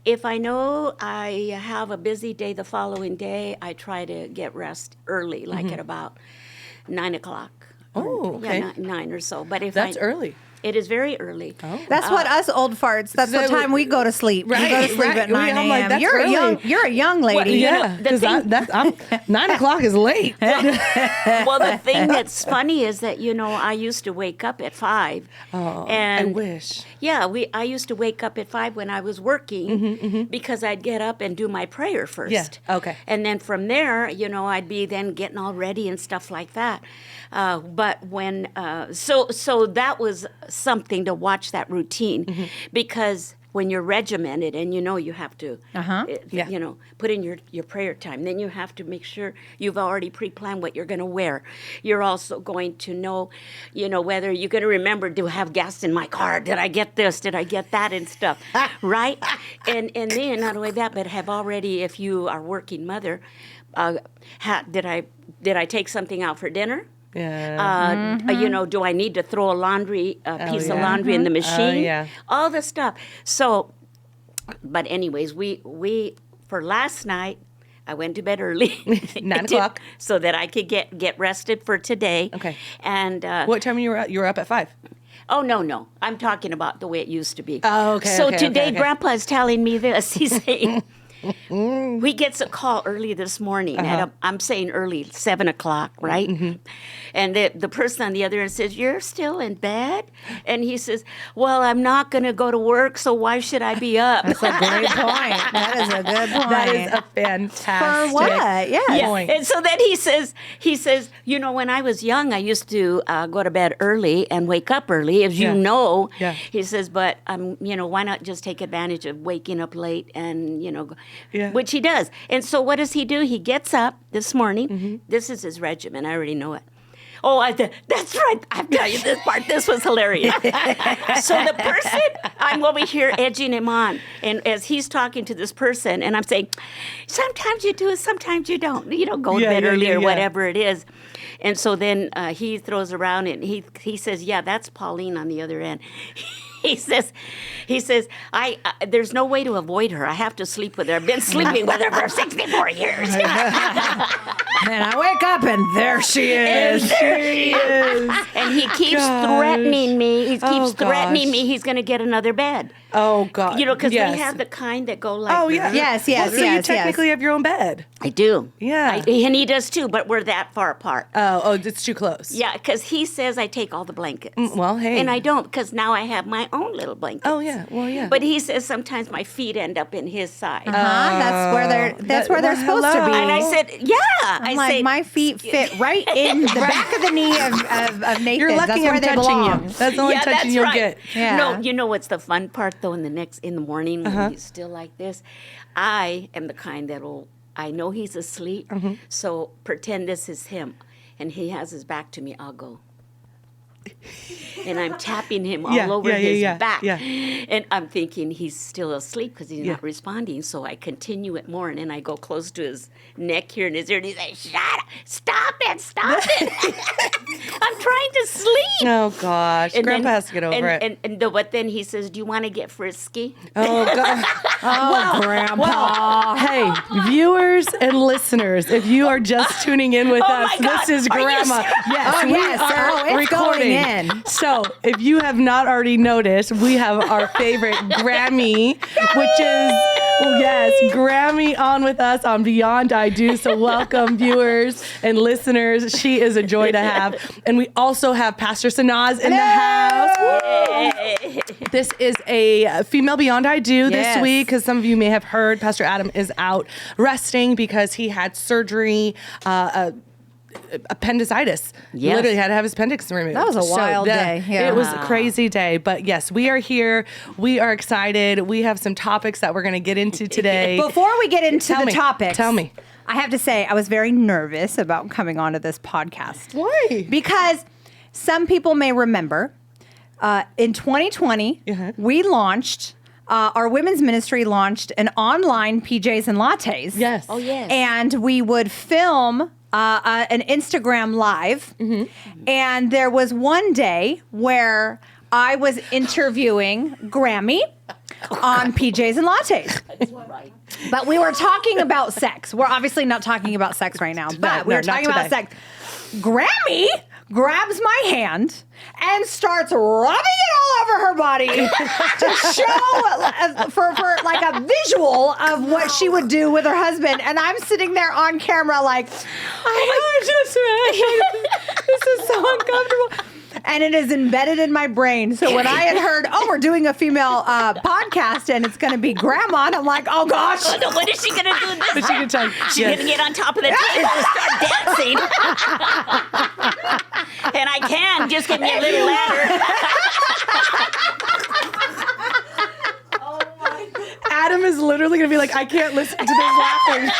If I know I have a busy day the following day, I try to get rest early, like at about 9 o'clock. Oh, okay. Yeah, 9 or so. But if That's early. It is very early. Oh. That's what us old farts. That's the time we go to sleep. Right, We go to sleep right. at 9 I'm like, a.m. that's You're early. you're a young lady. Yeah, because 9 o'clock is late. Well, the thing that's funny is that, I used to wake up at 5. Oh, and I wish. Yeah, I used to wake up at 5 when I was working because I'd get up and do my prayer first. Yeah, okay. And then from there, I'd be then getting all ready and stuff like that. But when, so that was something to watch that routine because when you're regimented and you have to, put in your prayer time, then you have to make sure you've already pre-planned what you're going to wear. You're also going to know, whether you're going to remember, do I have gas in my car? Did I get this? Did I get that and stuff? Right? And then not only that, but have already, if you are working mother, did I take something out for dinner? Yeah. Do I need to throw a piece of laundry in the machine? Yeah. All the stuff. So, but anyways, we for last night, I went to bed early. 9 o'clock. So that I could get rested for today. Okay. And what time you were up at 5? Oh, no. I'm talking about the way it used to be. Oh, okay. So okay, today, okay. Grandpa is telling me this. He's saying, he gets a call early this morning. I'm saying early, 7 o'clock, right? And the person on the other end says, "You're still in bed?" And he says, "Well, I'm not going to go to work, so why should I be up?" That's a great point. That is a good point. That is a fantastic For what? Yeah. point. And so then he says, when I was young, I used to go to bed early and wake up early, as you know. Yeah. He says, but why not just take advantage of waking up late and which he does. And so what does he do? He gets up this morning. This is his regimen. I already know it. Oh, that's right. I'll tell you this part. This was hilarious. So the person, I'm over here edging him on. And as he's talking to this person, and I'm saying, sometimes you do it, sometimes you don't. You don't go to bed early or whatever it is. And so then he throws around and he says, yeah, that's Pauline on the other end. He says, there's no way to avoid her. I have to sleep with her. I've been sleeping with her for 64 years. And I wake up and there she is. And he keeps threatening me. He keeps threatening me he's going to get another bed. Oh, God. Because we have the kind that go like yeah. Yes. Well, so you technically have your own bed. I do. Yeah. And he does too, but we're that far apart. Oh, it's too close. Yeah, because he says I take all the blankets. Well, hey. And I don't, because now I have my own little blankets. Oh, yeah. Well, yeah. But he says sometimes my feet end up in his side. That's where they're supposed to be. And I said, yeah. I'm like, my feet fit right in the back of the knee of Nathan's. You're lucky That's where I'm they touching belong. you. That's the only touching you'll get. Yeah. No, you know what's the fun part though? In the morning when he's still like this, I am the kind I know he's asleep, so pretend this is him, and he has his back to me. I'll go. And I'm tapping him all over his back. Yeah. And I'm thinking he's still asleep because he's not responding. So I continue it more, and then I go close to his neck here in his ear, and he's like, "Shut up! Stop it! I'm trying to sleep." Oh, gosh. And Grandpa then, has to get over it. But then he says, "Do you want to get frisky?" Oh, God. Grandpa. Well, hey, viewers and listeners, if you are just tuning in with us, this is Grandma. Yes, we are it's recording. going in. So, if you have not already noticed, we have our favorite Grammy, which is, Grammy on with us on Beyond I Do. So, welcome, viewers and listeners. She is a joy to have. And we also have Pastor Sanaz in the house. This is a female Beyond I Do this week, because some of you may have heard Pastor Adam is out resting because he had surgery, appendicitis. Yes. Literally had to have his appendix removed. That was a wild day. Yeah. It was a crazy day. But yes, we are here. We are excited. We have some topics that we're going to get into today. Before we get into the topics, Tell me. I have to say I was very nervous about coming onto this podcast. Why? Because some people may remember in 2020, we launched, our women's ministry launched an online PJs and lattes. Yes. Oh, yes. And we would film an Instagram live. And there was one day where I was interviewing Grammy on PJs and lattes. Right. But we were talking about sex. We're obviously not talking about sex right now, but we were talking about sex. Grammy grabs my hand and starts rubbing it all over her body to show for like a visual of what she would do with her husband. And I'm sitting there on camera like, this is so uncomfortable. And it is embedded in my brain. So when I had heard, we're doing a female podcast and it's going to be grandma, and I'm like, oh gosh. Oh, no, what is she going to do this But she can tell. She's going to get on top of the table and start dancing. And I can. Just give me a little ladder. Adam is literally going to be like, I can't listen to this laughing.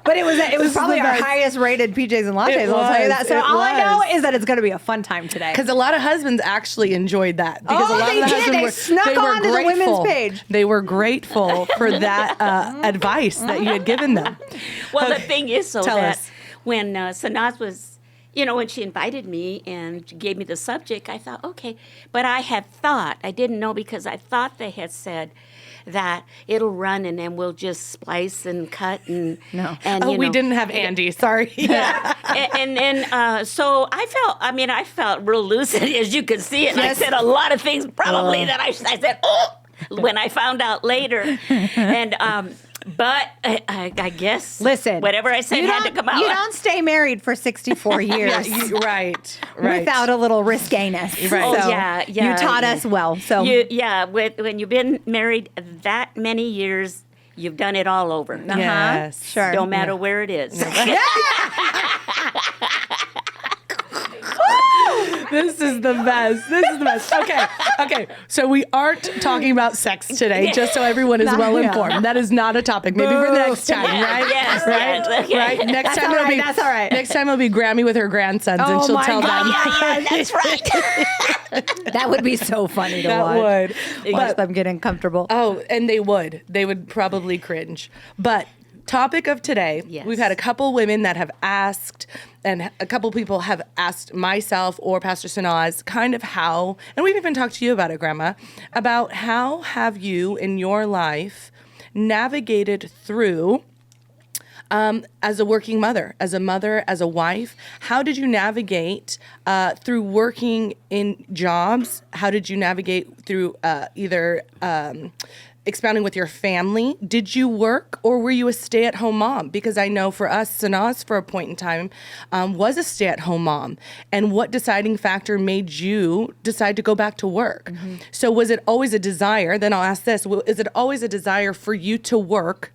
But it was probably our highest rated PJs and lattes. I'll tell you that. So all I know is that it's going to be a fun time today. Because a lot of husbands actually enjoyed that. Because a lot they of the did. husbands They snuck onto the women's page. They were grateful for that advice that you had given them. Well, the thing is, Tell that us. when Sanaz was, when she invited me and gave me the subject, I thought, okay. But I didn't know because I thought they had said that it'll run and then we'll just splice and cut and No. and We didn't have Andy. Sorry. Yeah. and so I felt real lucid, as you could see, and I said a lot of things probably that I said when I found out later, and but I guess whatever I said had to come out. You don't stay married for 64 years. Right. Without a little risqueness. Right. So yeah. You taught us well. So when you've been married that many years, you've done it all over. Yes. Sure. No matter where it is. This is the best. Okay. So we aren't talking about sex today, just so everyone is well informed. That is not a topic. Maybe for the next time, right? Yes, right. okay. Right. Next time it'll be that's all right. Next time it'll be Grammy with her grandsons, and she'll my tell God. them. Yeah, that's right. that would be so funny to That watch. would. Watch them get uncomfortable. Oh, and they would probably cringe. But topic of today, Yes. we've had a couple women that have asked, and a couple people have asked myself or Pastor Sanaz kind of how, and we've even talked to you about it, Grandma, about how have you in your life navigated through as a working mother, as a wife. How did you navigate through working in jobs? How did you navigate through either expounding with your family? Did you work or were you a stay-at-home mom? Because I know for us, Sanaz for a point in time was a stay-at-home mom. And what deciding factor made you decide to go back to work? Mm-hmm. So was it always a desire? Then I'll ask this, is it always a desire for you to work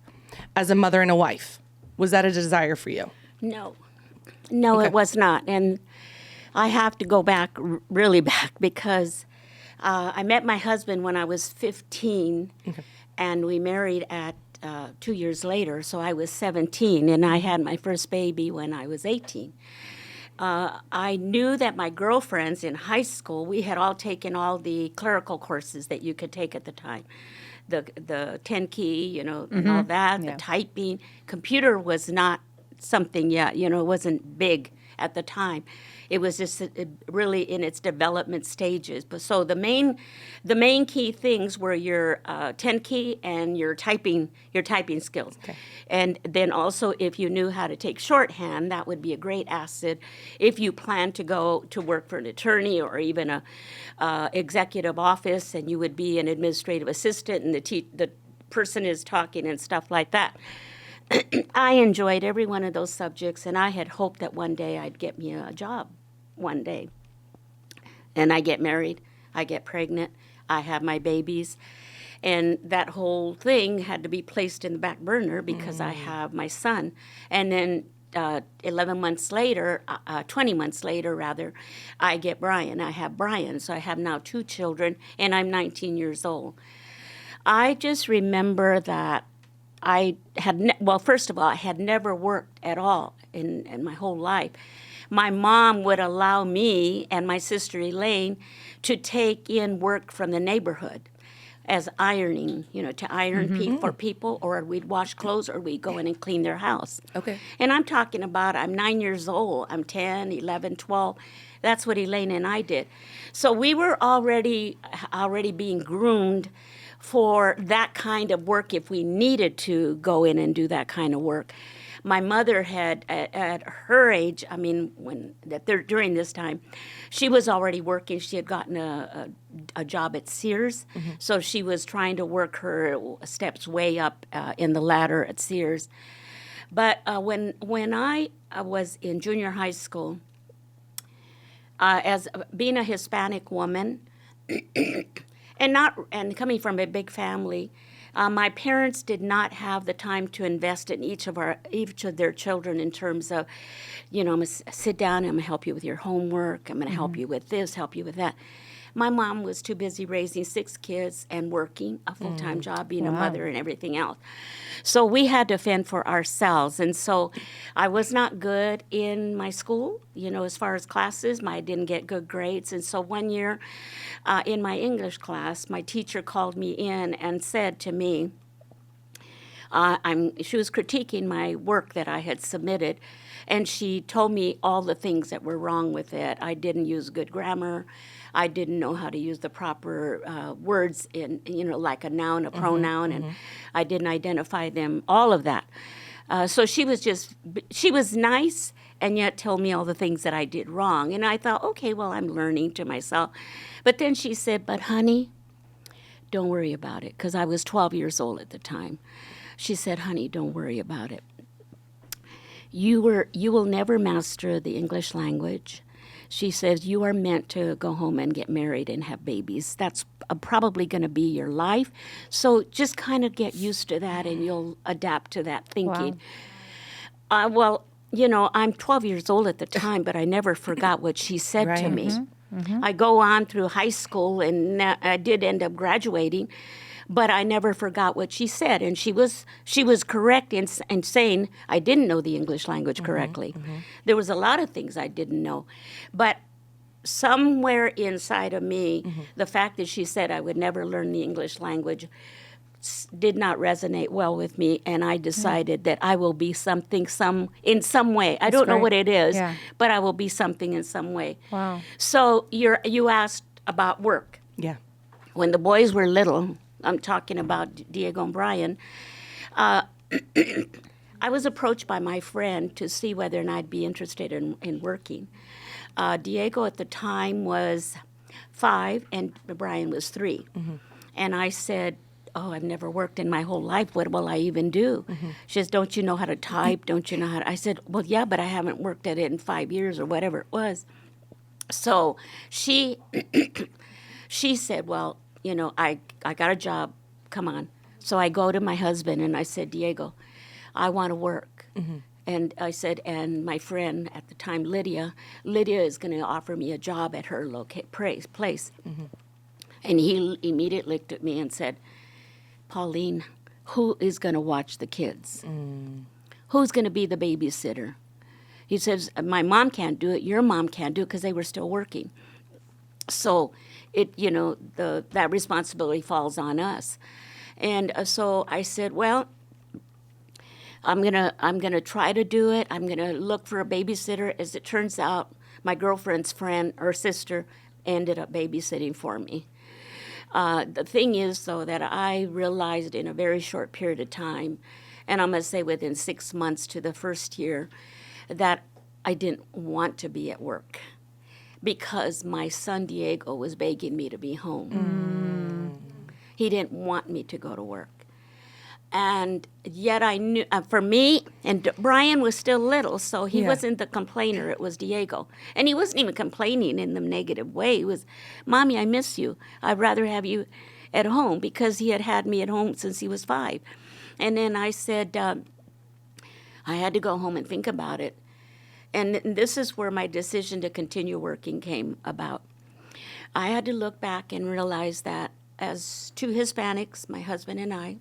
as a mother and a wife? Was that a desire for you? No, Okay. It was not. And I have to go back, really back, because I met my husband when I was 15, and we married at 2 years later, so I was 17, and I had my first baby when I was 18. I knew that my girlfriends in high school, we had all taken all the clerical courses that you could take at the time. The 10 key, and all that, the typing. Computer was not something yet, it wasn't big at the time. It was just really in its development stages. But so the main key things were your 10 key and your typing skills. Okay. And then also if you knew how to take shorthand, that would be a great asset if you plan to go to work for an attorney or even a executive office, and you would be an administrative assistant and the person is talking and stuff like that. I enjoyed every one of those subjects, and I had hoped that one day I'd get me a job one day. And I get married, I get pregnant, I have my babies, and that whole thing had to be placed in the back burner because I have my son. And then 20 months later, I get Brian. I have Brian, so I have now 2 children, and I'm 19 years old. I just remember that I had, first of all, I had never worked at all in my whole life. My mom would allow me and my sister Elaine to take in work from the neighborhood. as ironing, to iron for people, or we'd wash clothes, or we'd go in and clean their house. Okay. And I'm talking about, I'm 9 years old, I'm 10, 11, 12. That's what Elaine and I did. So we were already being groomed for that kind of work if we needed to go in and do that kind of work. My mother had, at her age, during this time, she was already working. She had gotten a job at Sears, so she was trying to work her steps way up in the ladder at Sears. But when I was in junior high school, as being a Hispanic woman, and coming from a big family, my parents did not have the time to invest in each of their children in terms of, I'm going to sit down, I'm going to help you with your homework, I'm going to help you with this, help you with that. My mom was too busy raising 6 kids and working a full-time job, being a mother and everything else. So we had to fend for ourselves. And so I was not good in my school, as far as classes. I didn't get good grades. And so one year in my English class, my teacher called me in and said to me, she was critiquing my work that I had submitted, and she told me all the things that were wrong with it. I didn't use good grammar. I didn't know how to use the proper words in, like a noun, a pronoun, and I didn't identify them, all of that. So she was nice, and yet told me all the things that I did wrong. And I thought, okay, well, I'm learning to myself. But then she said, but honey, don't worry about it, because I was 12 years old at the time. She said, honey, don't worry about it. You will never master the English language. She says, you are meant to go home and get married and have babies. That's probably going to be your life. So just kind of get used to that, and you'll adapt to that thinking. Wow. I'm 12 years old at the time, but I never forgot what she said to me. I go on through high school, and I did end up graduating, but I never forgot what she said. And she was correct in saying I didn't know the English language correctly. There was a lot of things I didn't know. But somewhere inside of me, the fact that she said I would never learn the English language did not resonate well with me, and I decided that I will be something in some way. I don't know what it is, but I will be something in some way. Wow. So you asked about work. Yeah. When the boys were little, I'm talking about Diego and Brian, I was approached by my friend to see whether or not I'd be interested in working. Diego at the time was 5 and Brian was 3. And I said, oh, I've never worked in my whole life. What will I even do? She says, don't you know how to type? Don't you know how to? I said, well, yeah, but I haven't worked at it in 5 years or whatever it was. So she said, well, I got a job. Come on. So I go to my husband and I said, Diego, I want to work. And I said, and my friend at the time, Lydia is going to offer me a job at her place. And he immediately looked at me and said, Pauline, who is going to watch the kids? Who's going to be the babysitter? He says, my mom can't do it, your mom can't do it, because they were still working. So that responsibility falls on us. And so I said, well, I'm gonna try to do it. I'm gonna look for a babysitter. As it turns out, my girlfriend's friend or sister ended up babysitting for me. The thing is, though, that I realized in a very short period of time, and I'm gonna say within 6 months to the first year, that I didn't want to be at work, because my son Diego was begging me to be home. He didn't want me to go to work. And yet I knew, for me, and Brian was still little, so he wasn't the complainer, it was Diego. And he wasn't even complaining in the negative way. He was, Mommy, I miss you. I'd rather have you at home, because he had me at home since he was 5. And then I said, I had to go home and think about it. And this is where my decision to continue working came about. I had to look back and realize that as 2 Hispanics, my husband and I,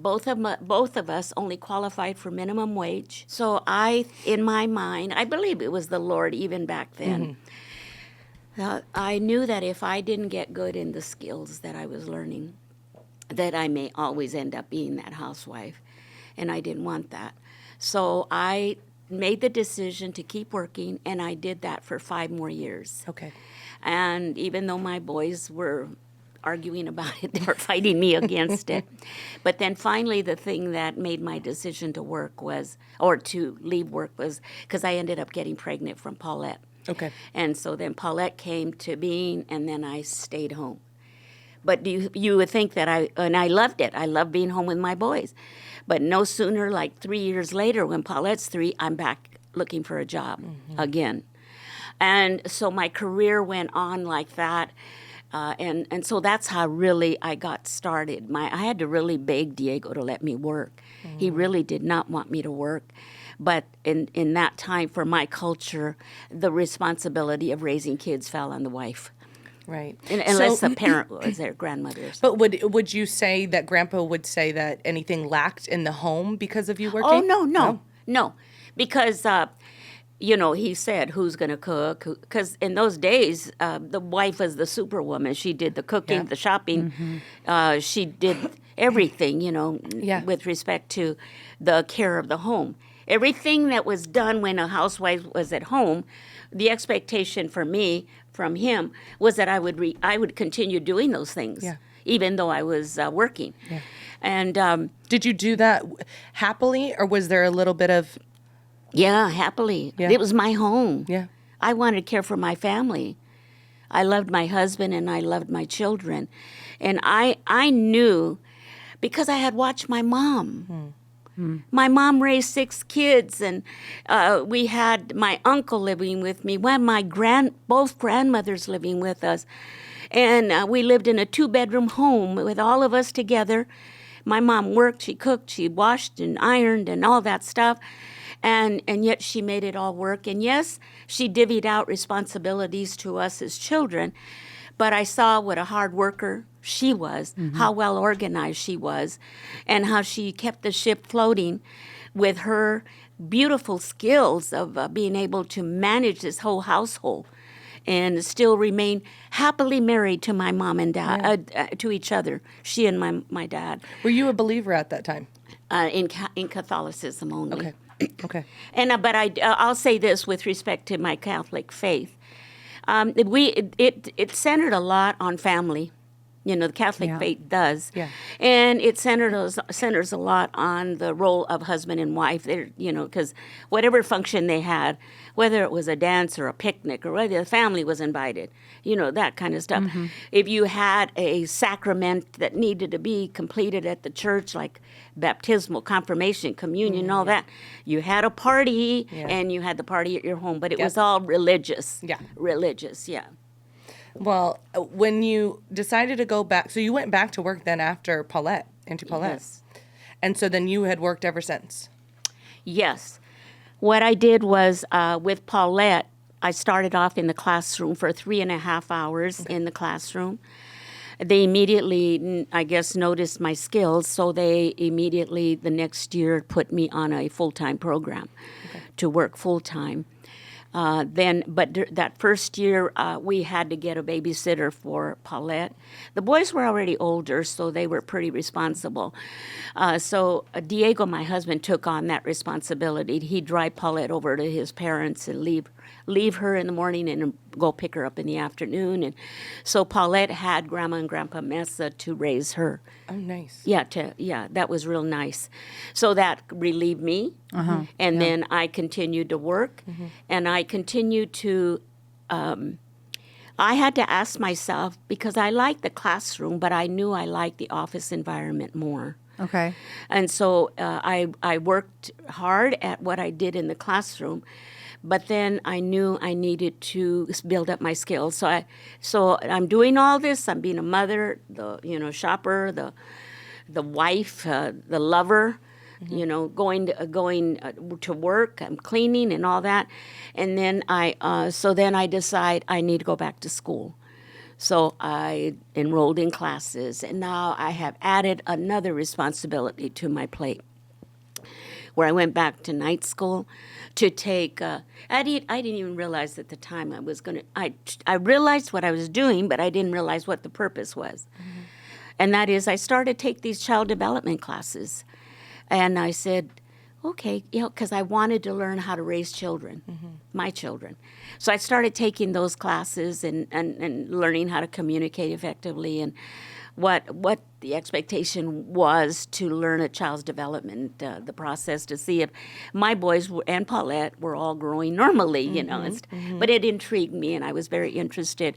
both of us only qualified for minimum wage. So in my mind, I believe it was the Lord even back then, I knew that if I didn't get good in the skills that I was learning, that I may always end up being that housewife, and I didn't want that. So I made the decision to keep working, and I did that for 5 more years. Okay. And even though my boys were arguing about it, they were fighting me against it. But then finally the thing that made my decision to work was, or to leave work, was because I ended up getting pregnant from Paulette. Okay. And so then Paulette came to being, and then I stayed home. But you would think that I loved it. I loved being home with my boys. But no sooner, like 3 years later, when Paulette's 3, I'm back looking for a job again. And so my career went on like that. And so that's how really I got started. I had to really beg Diego to let me work. He really did not want me to work. But in that time, for my culture, the responsibility of raising kids fell on the wife. Right. Unless the parent was their grandmother. Or but would you say that Grandpa would say that anything lacked in the home because of you working? Oh, no. Because, he said, who's going to cook? Because in those days, the wife was the superwoman. She did the cooking, the shopping. She did everything, with respect to the care of the home. Everything that was done when a housewife was at home, the expectation for me from him was that I would continue doing those things, even though I was working. Yeah. And did you do that happily, or was there a little bit of? Yeah, happily. Yeah. It was my home. Yeah, I wanted to care for my family. I loved my husband and I loved my children, and I knew because I had watched my mom. My mom raised 6 kids, and we had my uncle living with me, both grandmothers living with us. And we lived in a 2-bedroom home with all of us together. My mom worked, she cooked, she washed and ironed and all that stuff. And yet she made it all work. And yes, she divvied out responsibilities to us as children. But I saw what a hard worker she was, how well organized she was, and how she kept the ship floating with her beautiful skills of being able to manage this whole household and still remain happily married to my mom and dad, to each other, she and my dad. Were you a believer at that time? In Catholicism only. Okay. And but I'll say this with respect to my Catholic faith. It centered a lot on family. The Catholic faith does. Yeah. And it centers a lot on the role of husband and wife. Because whatever function they had, whether it was a dance or a picnic or whether the family was invited, that kind of stuff. If you had a sacrament that needed to be completed at the church, like baptismal, confirmation, communion, all that, you had a party and you had the party at your home. But it was all religious. Yeah. Religious, yeah. Well, when you decided to go back, so you went back to work then after Paulette. Yes. And so then you had worked ever since. Yes. What I did was with Paulette, I started off in the classroom for 3.5 hours in the classroom. They immediately, I guess, noticed my skills, so they immediately the next year put me on a full-time program to work full-time. That first year, we had to get a babysitter for Paulette. The boys were already older, so they were pretty responsible. So Diego, my husband, took on that responsibility. He'd drive Paulette over to his parents and leave her in the morning and go pick her up in the afternoon. And so Paulette had Grandma and Grandpa Mesa to raise her. Oh, nice. Yeah, that was real nice. So that relieved me. And then I continued to work, and I continued to, I had to ask myself, because I liked the classroom, but I knew I liked the office environment more. Okay. And so I worked hard at what I did in the classroom, but then I knew I needed to build up my skills. So I'm doing all this. I'm being a mother, the shopper, the wife, the lover. Going to work. I'm cleaning and all that, and then I decide I need to go back to school. So I enrolled in classes, and now I have added another responsibility to my plate. where I went back to night school to take. I didn't even realize at the time I was going to. I realized what I was doing, but I didn't realize what the purpose was. Mm-hmm. And that is, I started to take these child development classes, and I said, okay, because I wanted to learn how to raise children, my children. So I started taking those classes and learning how to communicate effectively and what the expectation was to learn a child's development, the process to see if my boys and Paulette were all growing normally, But it intrigued me, and I was very interested.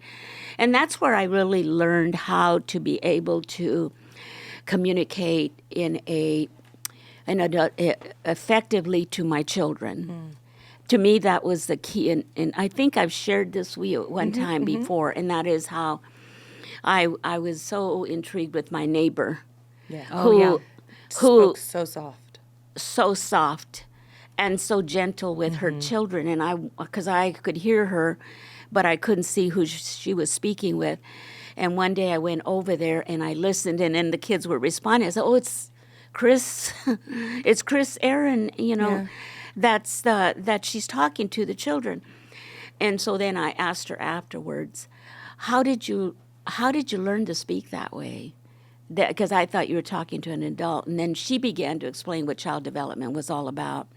And that's where I really learned how to be able to communicate effectively to my children. To me, that was the key. And I think I've shared this with you one time before, and that is how I was so intrigued with my neighbor. Yeah. Who spoke so soft and so gentle with her children. And because I could hear her, but I couldn't see who she was speaking with. And one day I went over there and I listened, and then the kids were responding. I said, "Oh, it's Chris, it's Chris Aaron, that she's talking to the children." And so then I asked her afterwards, how did you learn to speak that way? Because I thought you were talking to an adult. And then she began to explain what child development was all about.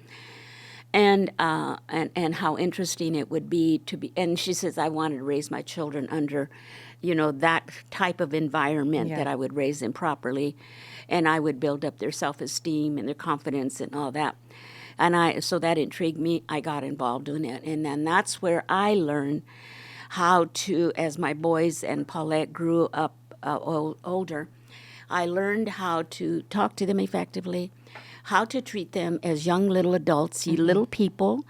And how interesting it would be to be, and she says, I wanted to raise my children under, that type of environment that I would raise them properly, and I would build up their self-esteem and their confidence and all that. And so that intrigued me. I got involved in it, and then that's where I learned how to, as my boys and Paulette grew up older, I learned how to talk to them effectively, how to treat them as young little adults, little people,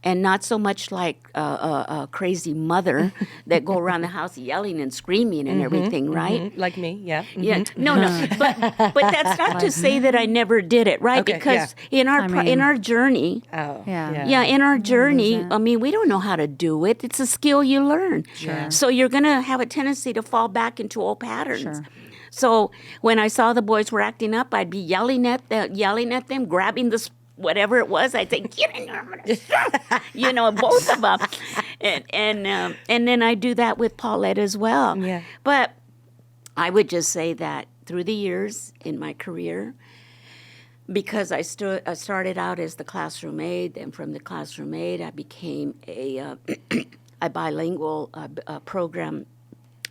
and not so much like a crazy mother that go around the house yelling and screaming and everything, right? Like me, yeah. Yeah, no, but that's not to say that I never did it, right? Okay, because in our journey, in our journey, I mean, we don't know how to do it. It's a skill you learn. Sure. So you're going to have a tendency to fall back into old patterns. Sure. So when I saw the boys were acting up, I'd be yelling at them, grabbing this whatever it was. I'd say, "Get in there!" Both of them, and then I do that with Paulette as well. Yeah. But I would just say that through the years in my career, because I started out as the classroom aide, then from the classroom aide I became a bilingual program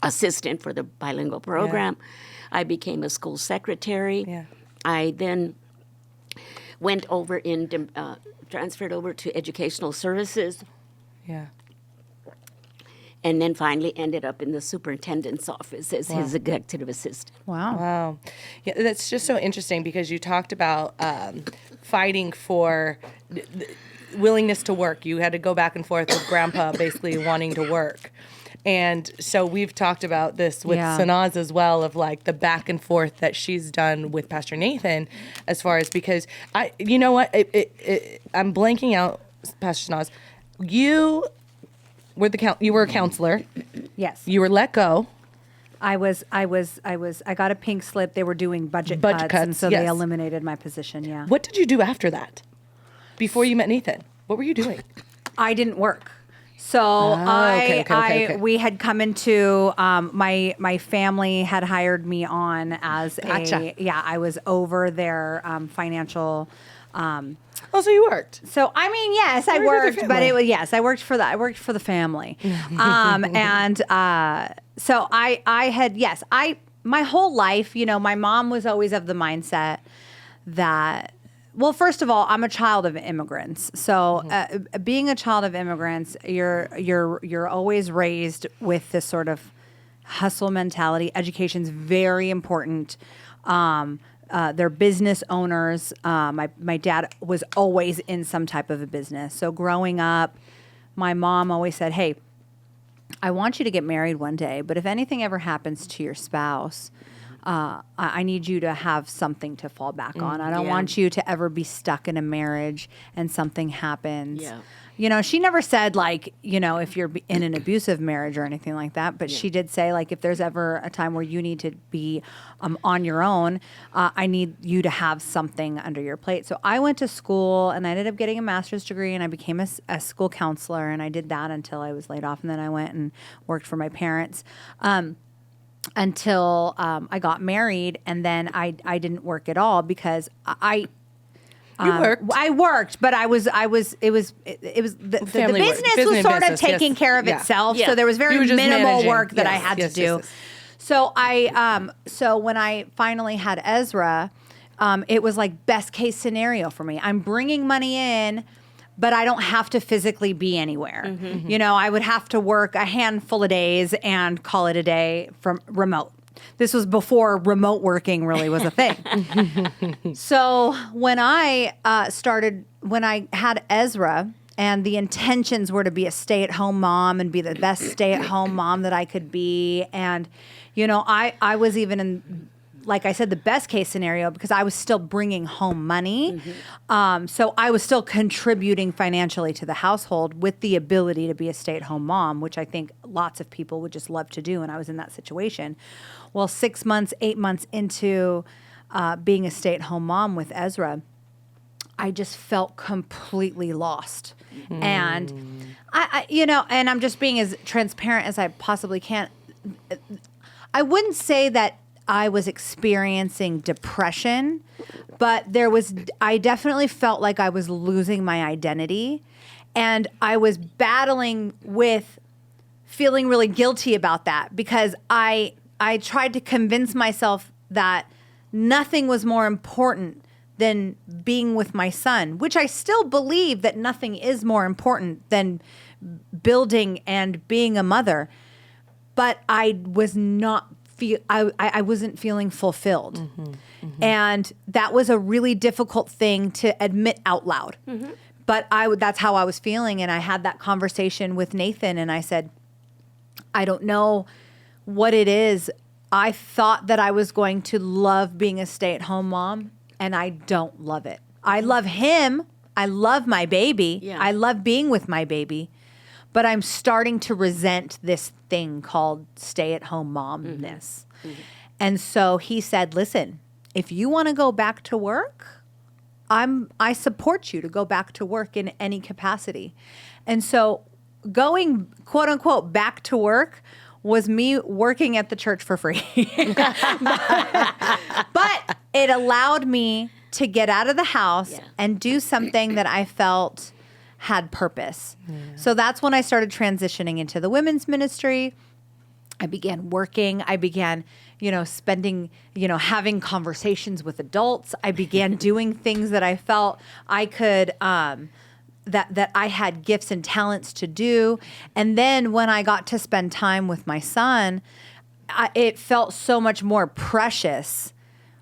assistant for the bilingual program. Yeah. I became a school secretary. Yeah. I then went over transferred over to educational services. Yeah. And then finally ended up in the superintendent's office as his executive assistant. Wow. Yeah, that's just so interesting because you talked about fighting for willingness to work. You had to go back and forth with Grandpa basically wanting to work. And so we've talked about this with Sanaz as well, of like the back and forth that she's done with Pastor Nathan, as far as, because I'm blanking out, Pastor Sanaz. You were a counselor. Yes. You were let go. I got a pink slip. They were doing budget cuts, and so they eliminated my position. Yeah. What did you do after that? Before you met Nathan, what were you doing? I didn't work. So we had come into my family had hired me on as I was over their financial. So you worked. So I mean, yes, I worked, but it was I worked for the family, and so I had my whole life, my mom was always of the mindset that. Well, first of all, I'm a child of immigrants. So, being a child of immigrants, you're always raised with this sort of hustle mentality. Education's very important. They're business owners. My dad was always in some type of a business. So, growing up, my mom always said, "Hey, I want you to get married one day, but if anything ever happens to your spouse, I need you to have something to fall back on. I don't want you to ever be stuck in a marriage and something happens. Yeah. You know, she never said like, you know, if you're in an abusive marriage or anything like that, but she did say like, if there's ever a time where you need to be on your own, I need you to have something under your plate. So I went to school and I ended up getting a master's degree and I became a school counselor, and I did that until I was laid off, and then I went and worked for my parents. Until I got married, and then I didn't work at all because I worked, but it was the business was sort of taking care of itself. Yeah. So there was very minimal work that I had to do. Yes. So when I finally had Ezra, it was like best case scenario for me. I'm bringing money in, but I don't have to physically be anywhere. Mm-hmm. You know, I would have to work a handful of days and call it a day from remote. This was before remote working really was a thing. So when I had Ezra, and the intentions were to be a stay-at-home mom and be the best stay-at-home mom that I could be. And, you know, I was even in, like I said, the best case scenario because I was still bringing home money. Mm-hmm. So I was still contributing financially to the household with the ability to be a stay-at-home mom, which I think lots of people would just love to do. And I was in that situation. Well, 6 months, 8 months into being a stay-at-home mom with Ezra, I just felt completely lost. Mm. And I, you know, and I'm just being as transparent as I possibly can. I wouldn't say that I was experiencing depression, but I definitely felt like I was losing my identity, and I was battling with feeling really guilty about that because I tried to convince myself that nothing was more important than being with my son, which I still believe that nothing is more important than building and being a mother. But I was not I wasn't feeling fulfilled. Mm-hmm, mm-hmm. And that was a really difficult thing to admit out loud. Mm-hmm. But that's how I was feeling. And I had that conversation with Nathan and I said, I don't know what it is. I thought that I was going to love being a stay-at-home mom, and I don't love it. I love him. I love my baby. Yeah. I love being with my baby. But I'm starting to resent this thing called stay-at-home momness. Mm-hmm. Mm-hmm. And so he said, listen, if you want to go back to work, I support you to go back to work in any capacity. And so going, quote unquote, back to work was me working at the church for free. but it allowed me to get out of the house and do something that I felt had purpose. Yeah. So that's when I started transitioning into the women's ministry. I began working. I began, spending, having conversations with adults. I began doing things that I felt I could, that I had gifts and talents to do. And then when I got to spend time with my son, it felt so much more precious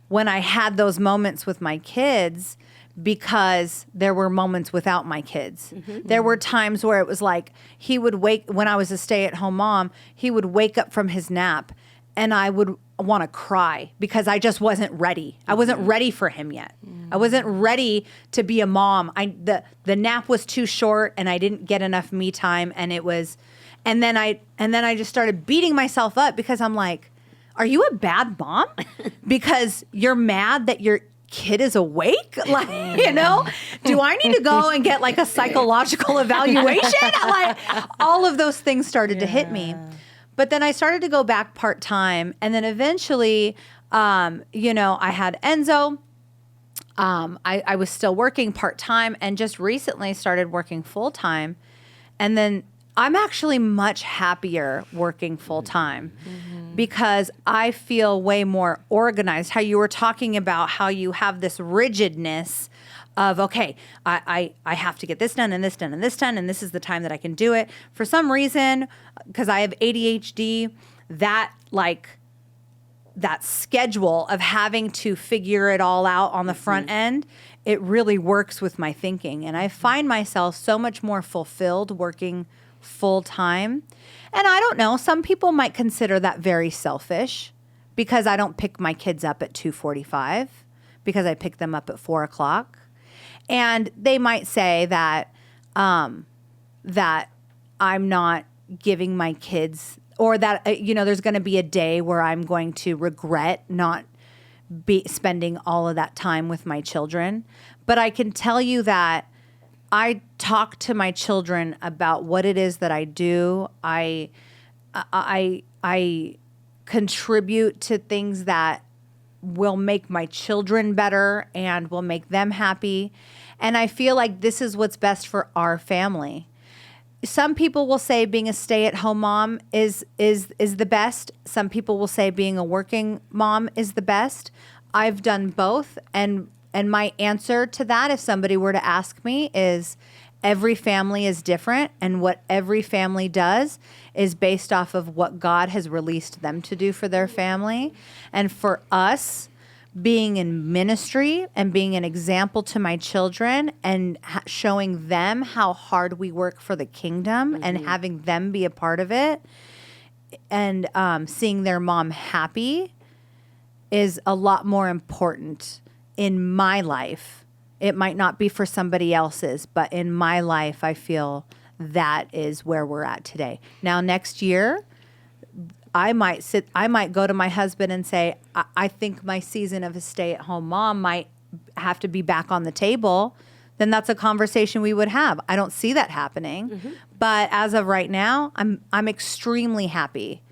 when I had those moments with my kids, because there were moments without my kids. Mm-hmm. There were times where it was like he would when I was a stay-at-home mom, he would wake up from his nap and I would want to cry because I just wasn't ready. I wasn't ready for him yet. I wasn't ready to be a mom. The nap was too short and I didn't get enough me time, and then I just started beating myself up because I'm like, are you a bad mom? Because you're mad that your kid is awake? Like, do I need to go and get like a psychological evaluation? Like, all of those things started to hit me. But then I started to go back part-time. And then eventually, I had Enzo. I was still working part-time and just recently started working full-time. And then I'm actually much happier working full-time because I feel way more organized. How you were talking about how you have this rigidness of, okay, I have to get this done and this done and this done, and this is the time that I can do it. For some reason, because I have ADHD, that schedule of having to figure it all out on the front end, it really works with my thinking. And I find myself so much more fulfilled working full time. And I don't know, some people might consider that very selfish because I don't pick my kids up at 2:45, because I pick them up at 4:00. And they might say that that I'm not giving my kids, or that there's going to be a day where I'm going to regret not spending all of that time with my children. But I can tell you that I talk to my children about what it is that I do. I contribute to things that will make my children better and will make them happy. And I feel like this is what's best for our family. Some people will say being a stay-at-home mom is the best. Some people will say being a working mom is the best. I've done both, and my answer to that, if somebody were to ask me, is every family is different, and what every family does is based off of what God has released them to do for their family. And for us, being in ministry and being an example to my children and showing them how hard we work for the kingdom and having them be a part of it, and seeing their mom happy is a lot more important in my life. It might not be for somebody else's, but in my life, I feel that is where we're at today. Now, next year, I might go to my husband and say, I think my season of a stay-at-home mom might have to be back on the table. Then that's a conversation we would have. I don't see that happening. But as of right now, I'm extremely happy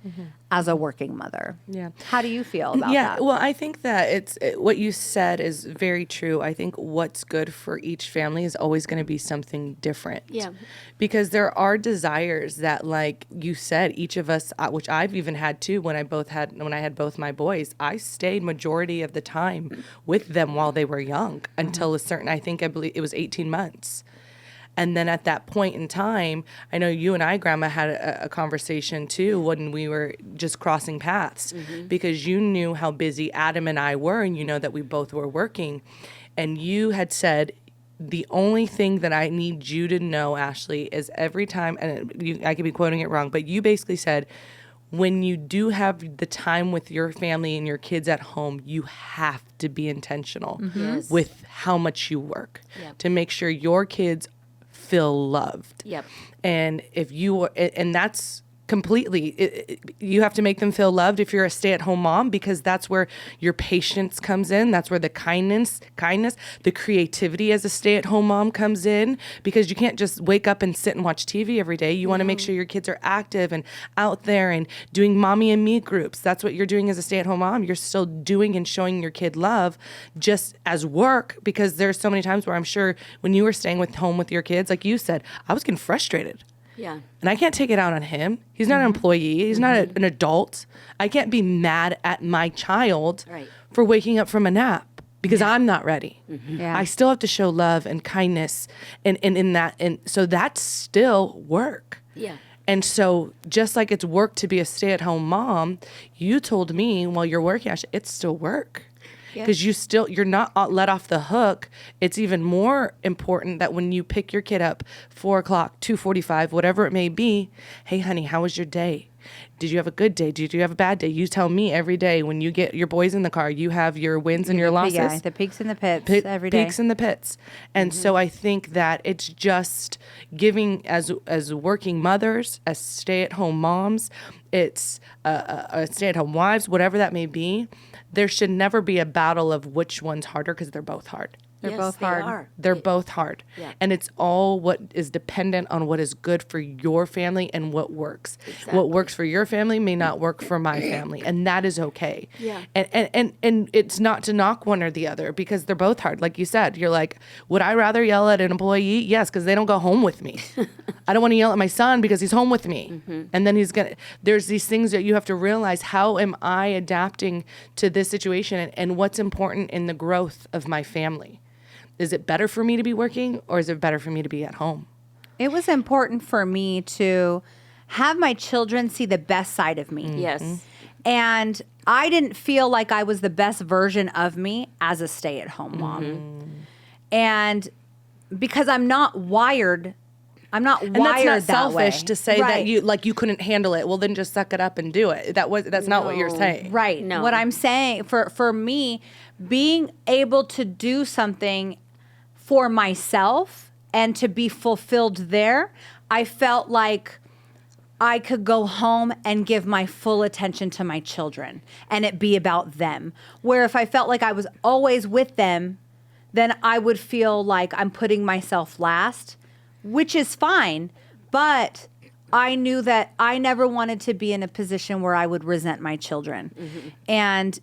as a working mother. Yeah. How do you feel about that? Well, I think that what you said is very true. I think what's good for each family is always going to be something different. Yeah. Because there are desires that, like you said, each of us, which I've even had too, when I had both my boys, I stayed majority of the time with them while they were young until I believe it was 18 months. And then at that point in time, I know you and I, Grandma, had a conversation too when we were just crossing paths, because you knew how busy Adam and I were, and you know that we both were working. And you had said, the only thing that I need you to know, Ashlee, is every time, and I could be quoting it wrong, but you basically said, when you do have the time with your family and your kids at home, you have to be intentional with how much you work to make sure your kids feel loved. Yep. And and that's completely, you have to make them feel loved if you're a stay-at-home mom, because that's where your patience comes in. That's where the kindness, the creativity as a stay-at-home mom comes in, because you can't just wake up and sit and watch TV every day. You want to make sure your kids are active and out there and doing mommy and me groups. That's what you're doing as a stay-at-home mom. You're still doing and showing your kid love just as work, because there's so many times where I'm sure when you were staying home with your kids, like you said, I was getting frustrated. Yeah. And I can't take it out on him. He's not an employee. He's not an adult. I can't be mad at my child for waking up from a nap because I'm not ready. I still have to show love and kindness and in that. And so that's still work. Yeah. And so just like it's work to be a stay-at-home mom, you told me while you're working, Ashlee, it's still work. Because you're not let off the hook. It's even more important that when you pick your kid up 4:00, 2:45, whatever it may be, hey honey, how was your day? Did you have a good day? Did you have a bad day? You tell me every day when you get your boys in the car, you have your wins and your losses. Yeah, the peaks and the pits every day. Peaks and the pits. And so I think that it's just giving as working mothers, as stay-at-home moms, it's stay-at-home wives, whatever that may be, there should never be a battle of which one's harder, because they're both hard. They're both hard. Are. They're both hard. Yeah. And it's all what is dependent on what is good for your family and what works. Exactly. What works for your family may not work for my family, and that is okay. Yeah. And it's not to knock one or the other, because they're both hard. Like you said, you're like, would I rather yell at an employee? Yes, because they don't go home with me. I don't want to yell at my son because he's home with me. And then there's these things that you have to realize, how am I adapting to this situation, and what's important in the growth of my family? Is it better for me to be working, or is it better for me to be at home? It was important for me to have my children see the best side of me. Yes. And I didn't feel like I was the best version of me as a stay-at-home mom. And because I'm not wired I'm not And wired that's not that way. selfish to say that you couldn't handle it. Well, then just suck it up and do it. That's not what you're saying. Right. No. What I'm saying for me, being able to do something for myself and to be fulfilled there, I felt like I could go home and give my full attention to my children and it be about them. Where if I felt like I was always with them, then I would feel like I'm putting myself last, which is fine. But I knew that I never wanted to be in a position where I would resent my children. And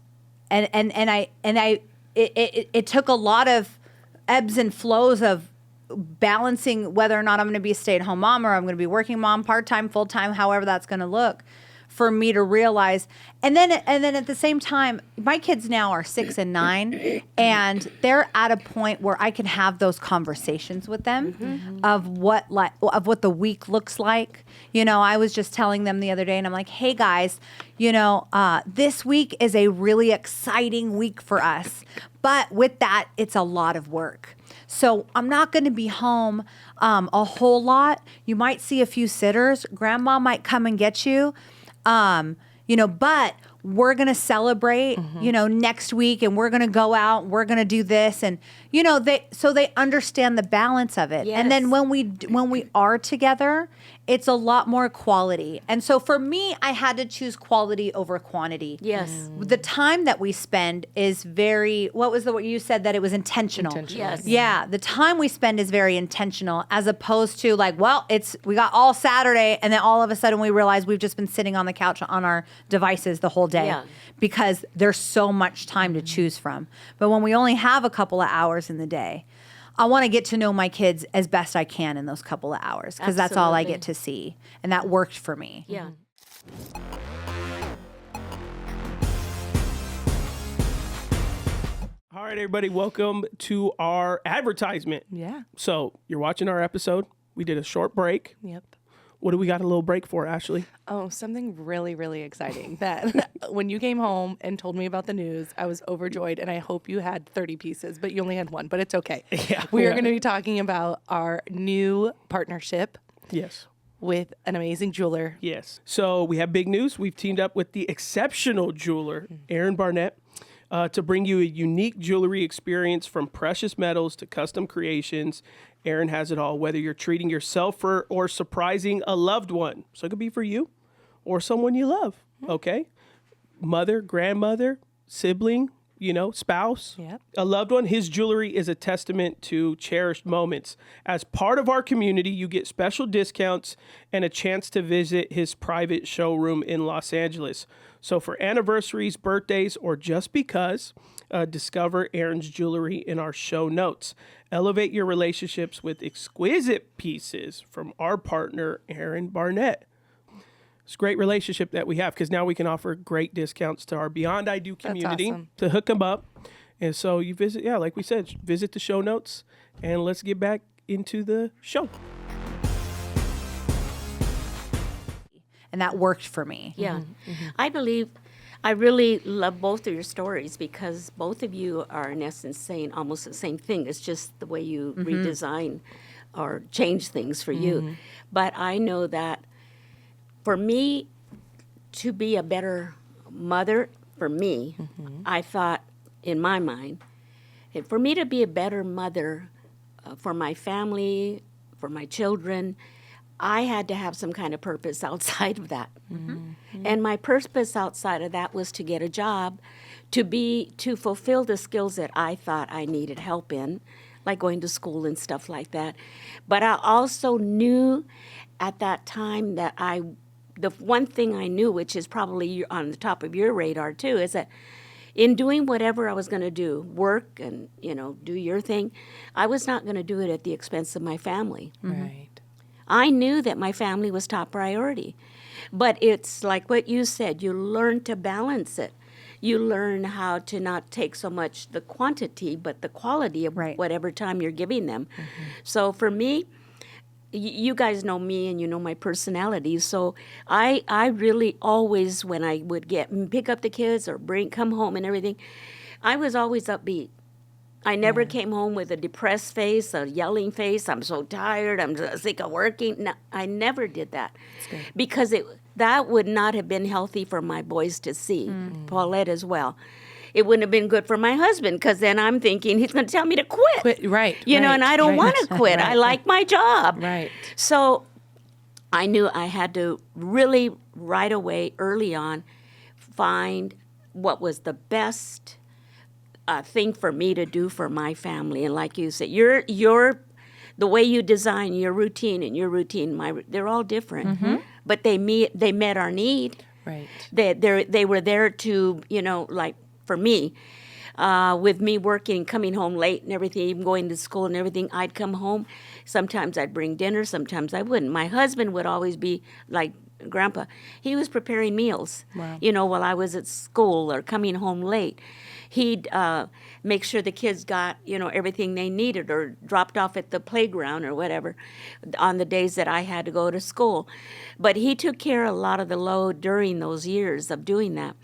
it took a lot of ebbs and flows of balancing whether or not I'm going to be a stay-at-home mom or I'm going to be working mom, part-time, full-time, however that's going to look, for me to realize. And then at the same time, my kids now are 6 and 9, and they're at a point where I can have those conversations with them of what the week looks like. You know, I was just telling them the other day, and I'm like, hey guys, you know, this week is a really exciting week for us, but with that, it's a lot of work. So I'm not going to be home a whole lot. You might see a few sitters. Grandma might come and get you. You know, but we're going to celebrate, you know, next week, and we're going to go out, we're going to do this. And, you know, they understand the balance of it. Yes. And then when we are together, it's a lot more quality. And so for me, I had to choose quality over quantity. Yes. The time that we spend is very, what you said, that it was intentional. Yes. Yeah. The time we spend is very intentional, as opposed to like, well, we got all Saturday, and then all of a sudden we realize we've just been sitting on the couch on our devices the whole day because there's so much time to choose from. But when we only have a couple of hours in the day, I want to get to know my kids as best I can in those couple of hours, because that's all I get to see. And that worked for me. Yeah. All right, everybody, welcome to our advertisement. Yeah. So you're watching our episode. We did a short break. Yep. What do we got a little break for, Ashley? Oh, something really, really exciting that when you came home and told me about the news, I was overjoyed, and I hope you had 30 pieces, but you only had one, but it's okay. We are going to be talking about our new partnership Yes. with an amazing jeweler. Yes. So we have big news. We've teamed up with the exceptional jeweler, Aaron Barnett, to bring you a unique jewelry experience, from precious metals to custom creations. Aaron has it all, whether you're treating yourself or surprising a loved one. So it could be for you or someone you love, okay? Mother, grandmother, sibling, you know, spouse, a loved one. His jewelry is a testament to cherished moments. As part of our community, you get special discounts and a chance to visit his private showroom in Los Angeles. So for anniversaries, birthdays, or just because, discover Aaron's jewelry in our show notes. Elevate your relationships with exquisite pieces from our partner, Aaron Barnett. It's a great relationship that we have, because now we can offer great discounts to our Beyond I Do community to hook them up. And so you visit, like we said, visit the show notes, and let's get back into the show. And that worked for me. Yeah. I really love both of your stories, because both of you are in essence saying almost the same thing. It's just the way you redesign or change things for you. But I know that for me to be a better mother, for me, I thought in my mind, for me to be a better mother for my family, for my children, I had to have some kind of purpose outside of that. And my purpose outside of that was to get a job, to fulfill the skills that I thought I needed help in, like going to school and stuff like that. But I also knew at that time that the one thing I knew, which is probably on the top of your radar too, is that in doing whatever I was going to do, work and, do your thing, I was not going to do it at the expense of my family. Right. I knew that my family was top priority. But it's like what you said, you learn to balance it. You learn how to not take so much the quantity, but the quality of whatever time you're giving them. So for me, you guys know me and you know my personality. So I really always, when I would pick up the kids or come home and everything, I was always upbeat. I never came home with a depressed face, a yelling face. I'm so tired. I'm just sick of working. No, I never did that because that would not have been healthy for my boys to see, Paulette as well. It wouldn't have been good for my husband because then I'm thinking he's going to tell me to quit. Right. You know, and I don't want to quit. I like my job. Right. So I knew I had to really right away, early on, find what was the best thing for me to do for my family. And like you said, the way you design your routine and your routine, they're all different, but they met our need. Right. They were there to, you know, like for me, with me working, coming home late and everything, even going to school and everything, I'd come home. Sometimes I'd bring dinner, sometimes I wouldn't. My husband would always be like Grandpa. He was preparing meals, you know, while I was at school or coming home late. He'd make sure the kids got, you know, everything they needed or dropped off at the playground or whatever on the days that I had to go to school. But he took care of a lot of the load during those years of doing that.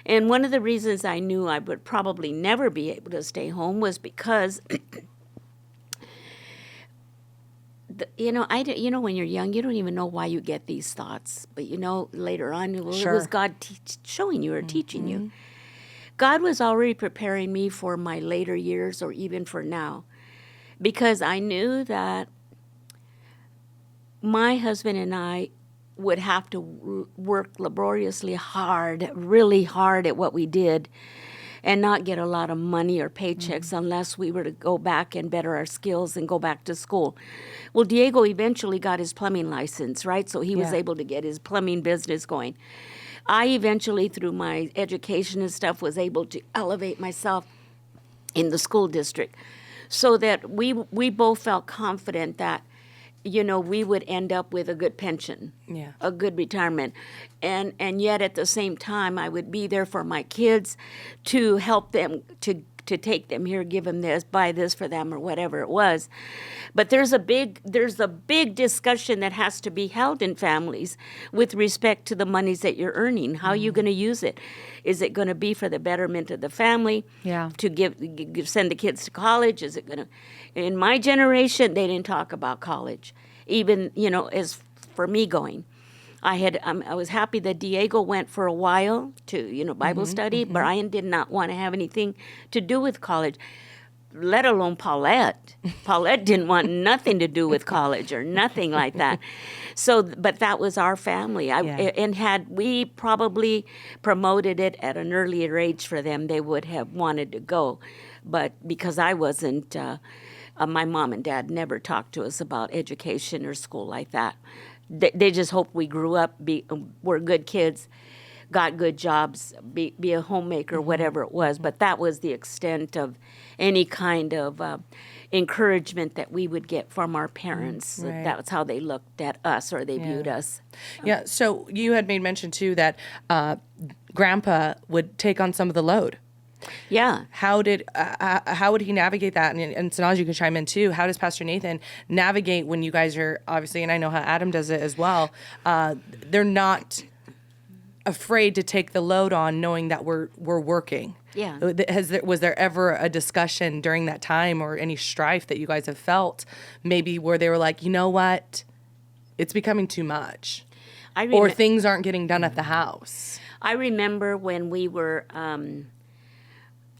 And one of the reasons I knew I would probably never be able to stay home was because, you know, when you're young, you don't even know why you get these thoughts. But, you know, later on, it was God showing you or teaching you. God was already preparing me for my later years or even for now, because I knew that my husband and I would have to work laboriously hard, really hard at what we did and not get a lot of money or paychecks unless we were to go back and better our skills and go back to school. Well, Diego eventually got his plumbing license, right? So he was able to get his plumbing business going. I eventually, through my education and stuff, was able to elevate myself in the school district so that we both felt confident that, you know, we would end up with a good pension, a good retirement. And yet at the same time, I would be there for my kids to help them, to take them here, give them this, buy this for them or whatever it was. But there's a big discussion that has to be held in families with respect to the monies that you're earning. How are you going to use it? Is it going to be for the betterment of the family? Yeah. To send the kids to college? Is it going to? In my generation, they didn't talk about college. Even, you know, as for me going. I was happy that Diego went for a while to, you know, Bible study. Brian did not want to have anything to do with college, let alone Paulette. Paulette didn't want nothing to do with college or nothing like that. So, but that was our family. And had we probably promoted it at an earlier age for them, they would have wanted to go. But because I wasn't, my mom and dad never talked to us about education or school like that. They just hoped we grew up, were good kids, got good jobs, be a homemaker, whatever it was. But that was the extent of any kind of encouragement that we would get from our parents. Right. That was how they looked at us or they viewed us. Yeah, so you had made mention, too, that Grandpa would take on some of the load. Yeah. How would he navigate that? And Sanaz, you can chime in too. How does Pastor Nathan navigate when you guys are obviously, and I know how Adam does it as well, they're not afraid to take the load on knowing that we're working? Yeah. Was there ever a discussion during that time or any strife that you guys have felt maybe where they were like, you know what, it's becoming too much, or things aren't getting done at the house? I remember when we were...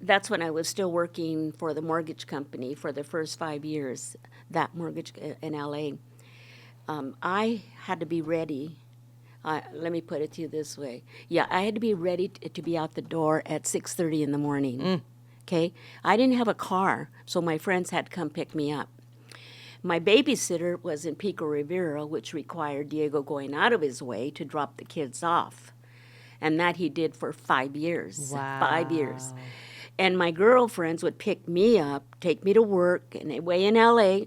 that's when I was still working for the mortgage company for the first 5 years, that mortgage in L.A. I had to be ready. Let me put it to you this way. Yeah, I had to be ready to be out the door at 6:30 in the morning. Okay? I didn't have a car, so my friends had to come pick me up. My babysitter was in Pico Rivera, which required Diego going out of his way to drop the kids off. And that he did for 5 years. Wow. 5 years. And my girlfriends would pick me up, take me to work, and away in L.A.,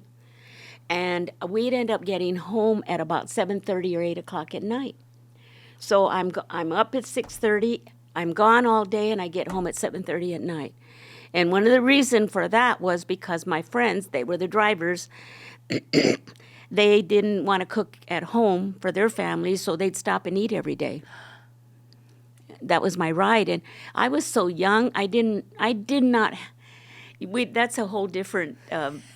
and we'd end up getting home at about 7:30 or 8 o'clock at night. So I'm up at 6:30, I'm gone all day, and I get home at 7:30 at night. And one of the reasons for that was because my friends, they were the drivers, they didn't want to cook at home for their families, so they'd stop and eat every day. That was my ride, and I was so young. I did not. That's a whole different